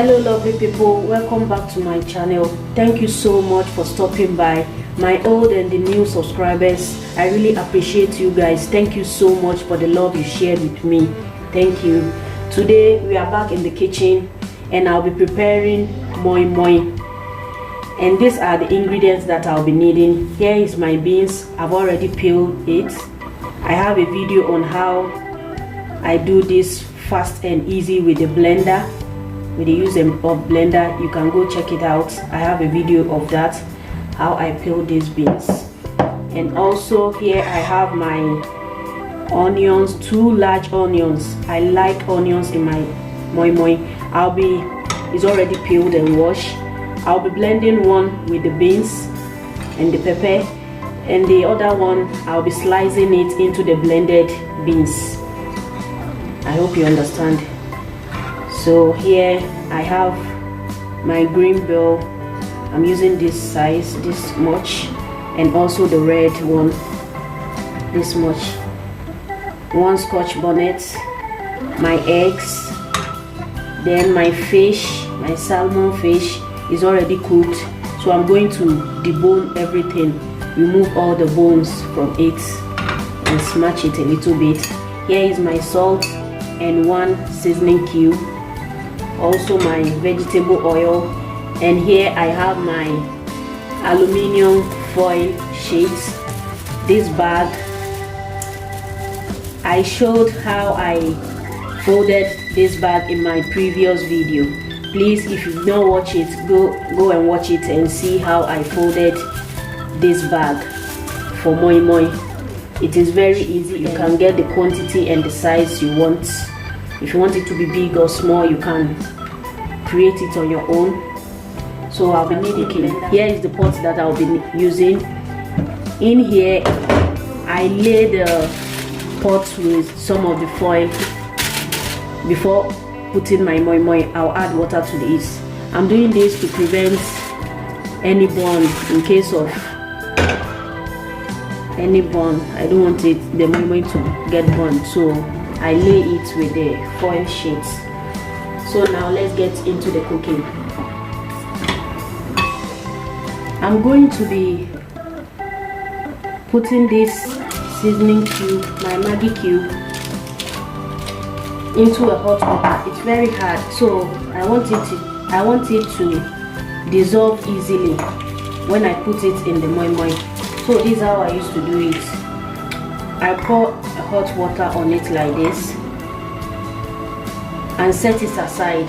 Hello lovely people, welcome back to my channel. Thank you so much for stopping by, my old and the new subscribers. I really appreciate you guys. Thank you so much for the love you shared with me. Thank you. Today we are back in the kitchen and I'll be preparing moi-moi, and these are the ingredients that I'll be needing. Here is my beans. I've already peeled it. I have a video on how I do this fast and easy with the blender, with the use of blender. You can go check it out. I have a video of that, how I peel these beans. And also here I have my onions, 2 large onions. I like onions in my moi-moi. It's already peeled and washed. I'll be blending one with the beans and the pepper, and the other one I'll be slicing it into the blended beans. I hope you understand. So here I have my green bell. I'm using this size, this much, and also the red one, this much. 1 scotch bonnet, my eggs, then my fish, my salmon fish is already cooked, so I'm going to debone everything, remove all the bones from it and smash it a little bit. Here is my salt and 1 seasoning cube, also my vegetable oil, and here I have my aluminum foil sheets. This bag, I showed how I folded this bag in my previous video. Please, if you've not watched it, go and watch it and see how I folded this bag for moi-moi. It is very easy. You can get the quantity and the size you want. If you want it to be big or small, you can create it on your own. So I'll be needing, here is the pot that I'll be using. In here I lay the pot with some of the foil. Before putting my moi-moi, I'll add water to this. I'm doing this to prevent any burn. In case of any burn, I don't want the moi-moi to get burned, so I lay it with the foil sheets. So now let's get into the cooking. I'm going to be putting this seasoning cube, my Maggi cube, into a hot water. It's very hard, so I want it to dissolve easily when I put it in the moi-moi. So this is how I used to do it. I pour a hot water on it like this and set it aside.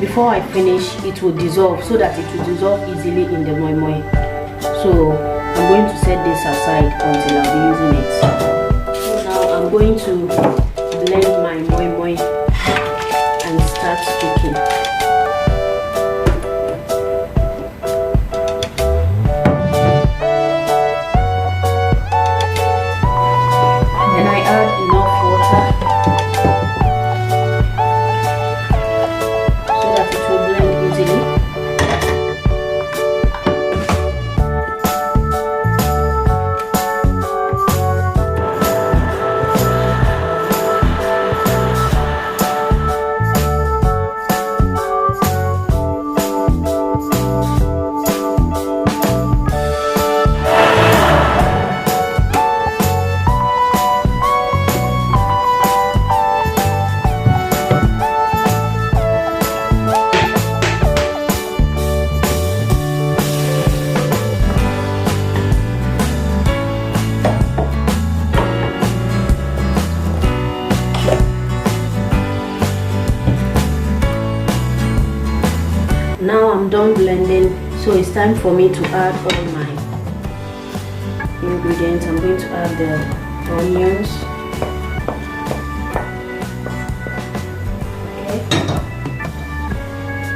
Before I finish, it will dissolve, so that it will dissolve easily in the moi-moi. So I'm going to set this aside until I'll be using it. So now I'm going to blend my moi-moi and start cooking. Then I add enough water so that it will blend easily. Now I'm done blending, so it's time for me to add all my ingredients. I'm going to add the onions. Okay.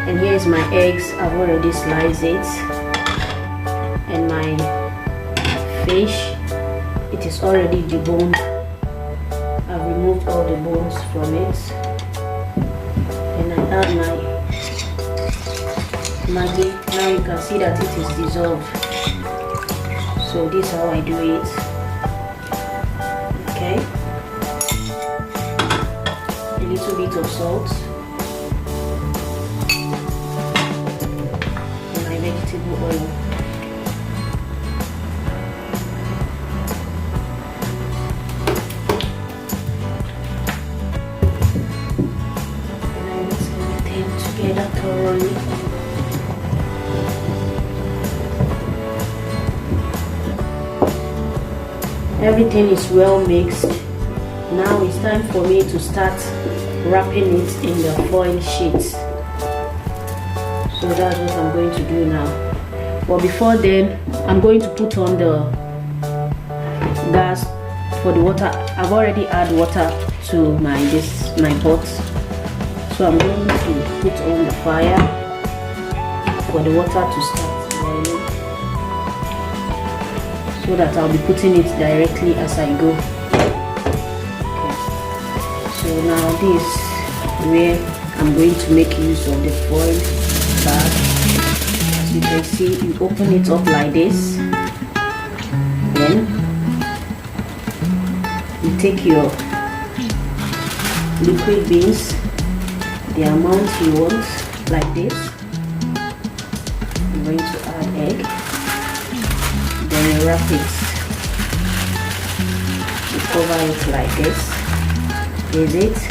And here's my eggs. I've already sliced it. And my fish, it is already deboned. I've removed all the bones from it. And I add my Maggi. Now you can see that it is dissolved. So this is how I do it. Okay. A little bit of salt. vegetable oil. And I mix everything together thoroughly. Everything is well mixed. Now it's time for me to start wrapping it in the foil sheets. So that's what I'm going to do now. But before then, I'm going to put on the gas for the water. I've already added water to my pot. So I'm going to put on the fire for the water to start boiling, so that I'll be putting it directly as I go. So now this is where I'm going to make use of the foil bag. As you can see, you open it up like this, then you take your liquid beans, the amount you want, like this. I'm going to add egg, then you wrap it, you cover it like this. Is it?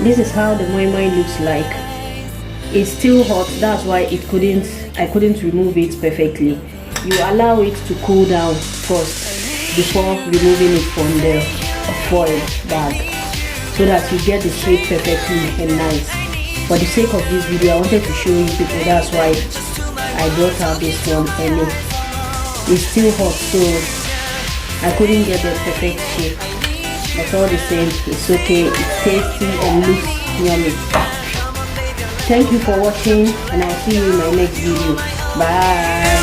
This is how the moi-moi looks like. It's still hot, that's why I couldn't remove it perfectly. You allow it to cool down first before removing it from the foil bag, so that you get the shape perfectly and nice. For the sake of this video, I wanted to show you people, that's why I brought out this one early. It's still hot, so I couldn't get the perfect shape. But all the same, it's okay, it's tasty and looks yummy. Thank you for watching, and I'll see you in my next video. Bye.